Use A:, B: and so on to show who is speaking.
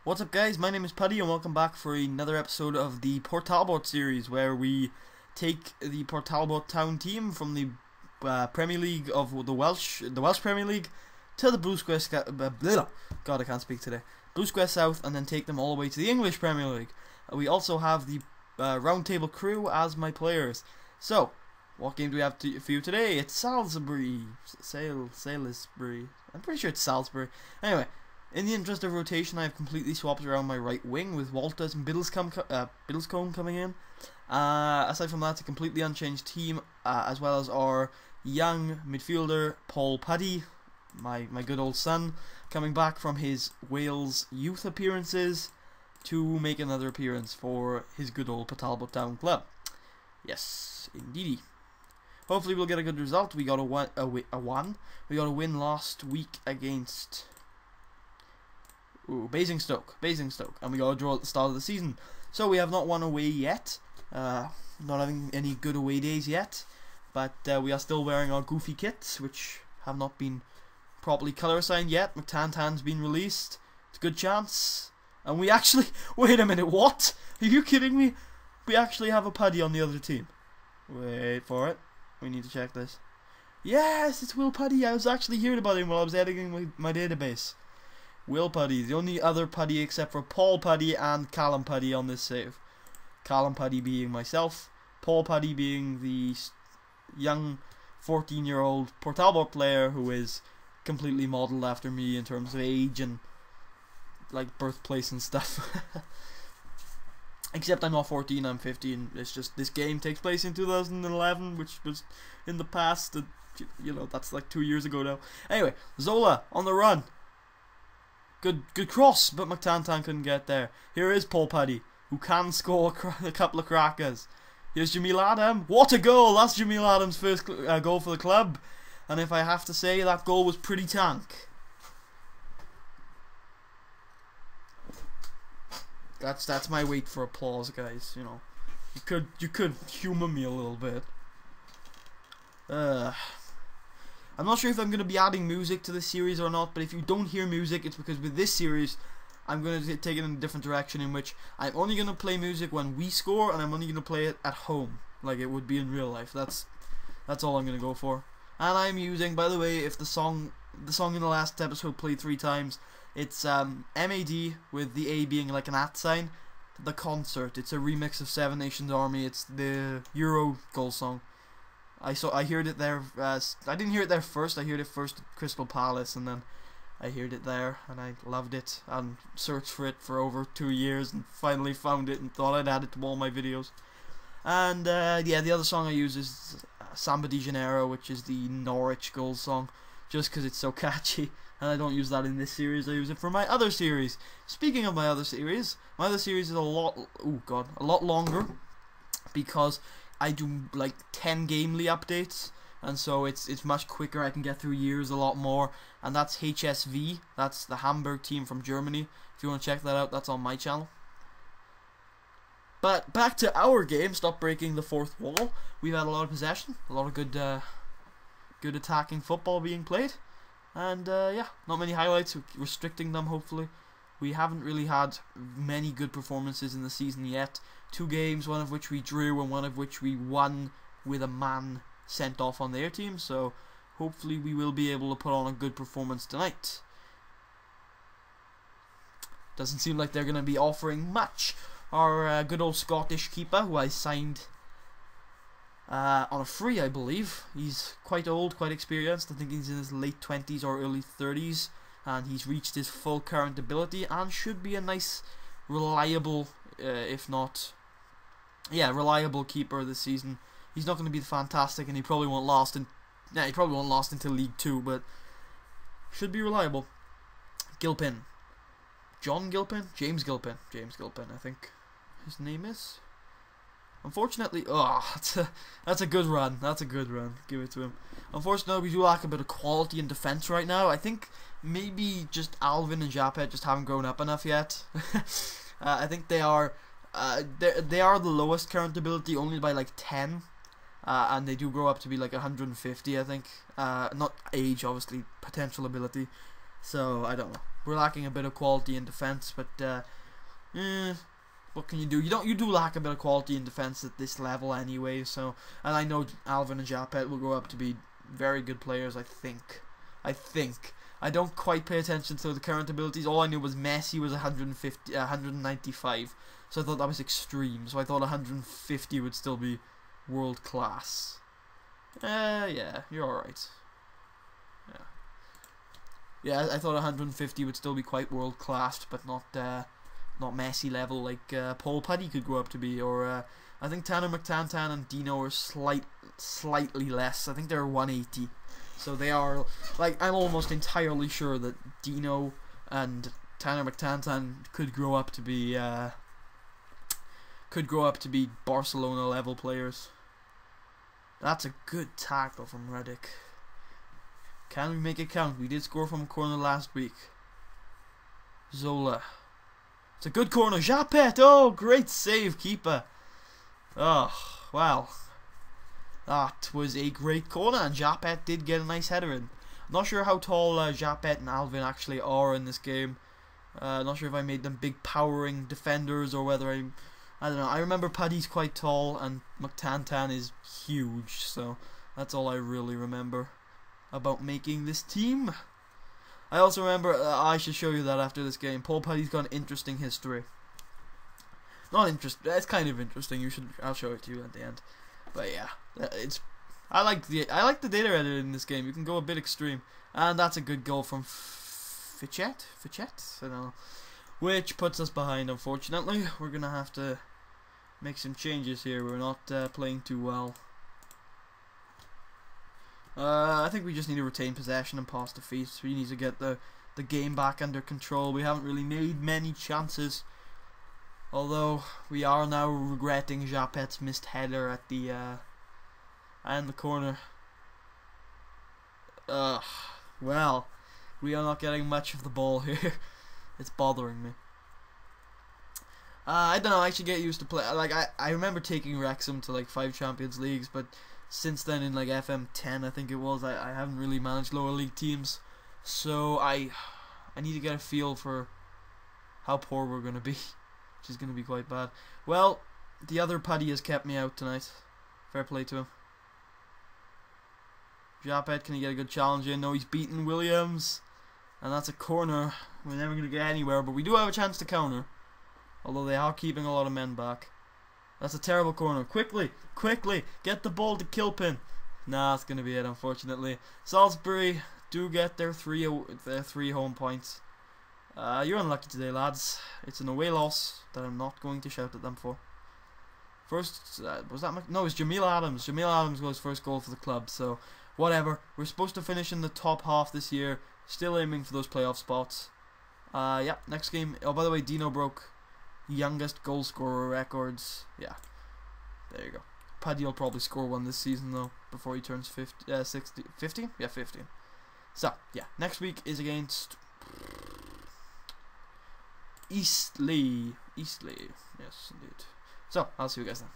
A: What's up, guys? My name is Putty and welcome back for another episode of the Talbot series, where we take the Talbot town team from the Premier League of the Welsh Premier League to the Blue Square God, I can't speak today. Blue Square South, and then take them all the way to the English Premier League. We also have the round table crew as my players. So, what game do we have for you today? It's Salisbury. Salisbury. I'm pretty sure it's Salisbury. Anyway, in the interest of rotation, I have completely swapped around my right wing with Walters and Biddlescombe coming in. Aside from that, it's a completely unchanged team, as well as our young midfielder Paul Paddy, my good old son, coming back from his Wales youth appearances to make another appearance for his good old Talbot Town club. Yes, indeedy. Hopefully we'll get a good result. We got We got a win last week against Basingstoke, and we got a draw at the start of the season. So we have not won away yet, not having any good away days yet, but we are still wearing our goofy kits, which have not been properly colour assigned yet. McTantan's been released. It's a good chance. And we actually, wait a minute, what? Are you kidding me? We actually have a Paddy on the other team. Wait for it. We need to check this. Yes, it's Will Paddy. I was actually hearing about him while I was editing my database. Will Paddy, the only other Paddy except for Paul Paddy and Callum Paddy on this save. Callum Paddy being myself, Paul Paddy being the young 14-year-old Talbot player who is completely modelled after me in terms of age and like birthplace and stuff. Except I'm not 14, I'm 15. It's just this game takes place in 2011, which was in the past. You know, that's like 2 years ago now. Anyway, Zola on the run. Good cross, but McTantan couldn't get there. Here is Paul Paddy, who can score a couple of crackers. Here's Jamil Adam. What a goal! That's Jamil Adam's first goal for the club. And if I have to say, that goal was pretty tank. That's my wait for applause, guys. You know, you could humour me a little bit. I'm not sure if I'm going to be adding music to this series or not, but if you don't hear music, it's because with this series, I'm going to take it in a different direction, in which I'm only going to play music when we score, and I'm only going to play it at home, like it would be in real life. That's all I'm going to go for. And I'm using, by the way, if the song in the last episode played 3 times, it's MAD with the A being like an @ sign. The Concert. It's a remix of Seven Nations Army. It's the Euro goal song. I heard it there. I didn't hear it there first. I heard it first at Crystal Palace, and then I heard it there, and I loved it and searched for it for over 2 years, and finally found it and thought I'd add it to all my videos. And yeah, the other song I use is Samba de Janeiro, which is the Norwich goal song, just because it's so catchy. And I don't use that in this series. I use it for my other series. Speaking of my other series is a lot longer, because I do like 10 Gamely updates, and so it's much quicker. I can get through years a lot more, and that's HSV. That's the Hamburg team from Germany. If you want to check that out, that's on my channel. But back to our game. Stop breaking the fourth wall. We've had a lot of possession, a lot of good attacking football being played, and yeah, not many highlights. Restricting them, hopefully. We haven't really had many good performances in the season yet. 2 games, one of which we drew and one of which we won with a man sent off on their team. So hopefully we will be able to put on a good performance tonight. Doesn't seem like they're going to be offering much. Our good old Scottish keeper, who I signed on a free, I believe. He's quite old, quite experienced. I think he's in his late 20s or early 30s. And he's reached his full current ability and should be a nice, reliable, if not, yeah, reliable keeper this season. He's not going to be fantastic, and he probably won't last until League 2, but should be reliable. Gilpin, James Gilpin, I think his name is. Unfortunately, that's a good run. That's a good run. Give it to him. Unfortunately, we do lack a bit of quality in defense right now. I think maybe just Alvin and Japet just haven't grown up enough yet. I think they are the lowest current ability, only by like 10, and they do grow up to be like 150. I think not age, obviously, potential ability. So I don't know. We're lacking a bit of quality in defense, but what can you do? You do lack a bit of quality in defense at this level anyway. So, and I know Alvin and Japet will grow up to be very good players. I think. I don't quite pay attention to the current abilities. All I knew was Messi was 195. So I thought that was extreme. So I thought 150 would still be world class. Yeah, you're alright. Yeah, I thought 150 would still be quite world class, but not Messi level like Paul Puddy could grow up to be, or I think Tanner McTantan and Dino are slightly less. I think they're 180. So they are, like, I'm almost entirely sure that Dino and Tanner McTantan could grow up to be Barcelona level players. That's a good tackle from Reddick. Can we make it count? We did score from a corner last week. Zola. It's a good corner. Japet. Oh, great save, keeper. Oh, wow. That was a great corner, and Japet did get a nice header in. I'm not sure how tall Japet and Alvin actually are in this game. Not sure if I made them big powering defenders or whether I don't know. I remember Paddy's quite tall and McTantan is huge, so that's all I really remember about making this team. I also remember, I should show you that after this game. Paul Paddy's got an interesting history. Not interesting. It's kind of interesting. I'll show it to you at the end. But yeah, I like the data editor in this game. You can go a bit extreme, and that's a good goal from Fichet. I don't know. Which puts us behind. Unfortunately, we're gonna have to make some changes here. We're not playing too well. I think we just need to retain possession and pass the feet. We need to get the game back under control. We haven't really made many chances. Although we are now regretting Japet's missed header at the corner. Well, we are not getting much of the ball here. It's bothering me. I don't know. I should get used to play. Like I remember taking Wrexham to like 5 Champions Leagues, but since then in like FM10, I think it was, I haven't really managed lower league teams. So I need to get a feel for how poor we're gonna be. Which is going to be quite bad. Well, the other Paddy has kept me out tonight. Fair play to him. Japet, can he get a good challenge in? No, he's beaten Williams. And that's a corner. We're never going to get anywhere, but we do have a chance to counter. Although they are keeping a lot of men back. That's a terrible corner. Quickly, get the ball to Kilpin. Nah, that's going to be it, unfortunately. Salisbury do get their three home points. You're unlucky today, lads. It's an away loss that I'm not going to shout at them for. First, was that no? It was Jamil Adams. Jamil Adams got his first goal for the club. So whatever. We're supposed to finish in the top half this year. Still aiming for those playoff spots. Yeah. Next game. Oh, by the way, Dino broke youngest goal scorer records. Yeah. There you go. Paddy will probably score one this season though before he turns 50. 15? Yeah, 15. So yeah. Next week is against Eastleigh. Yes, indeed. So, I'll see you guys then.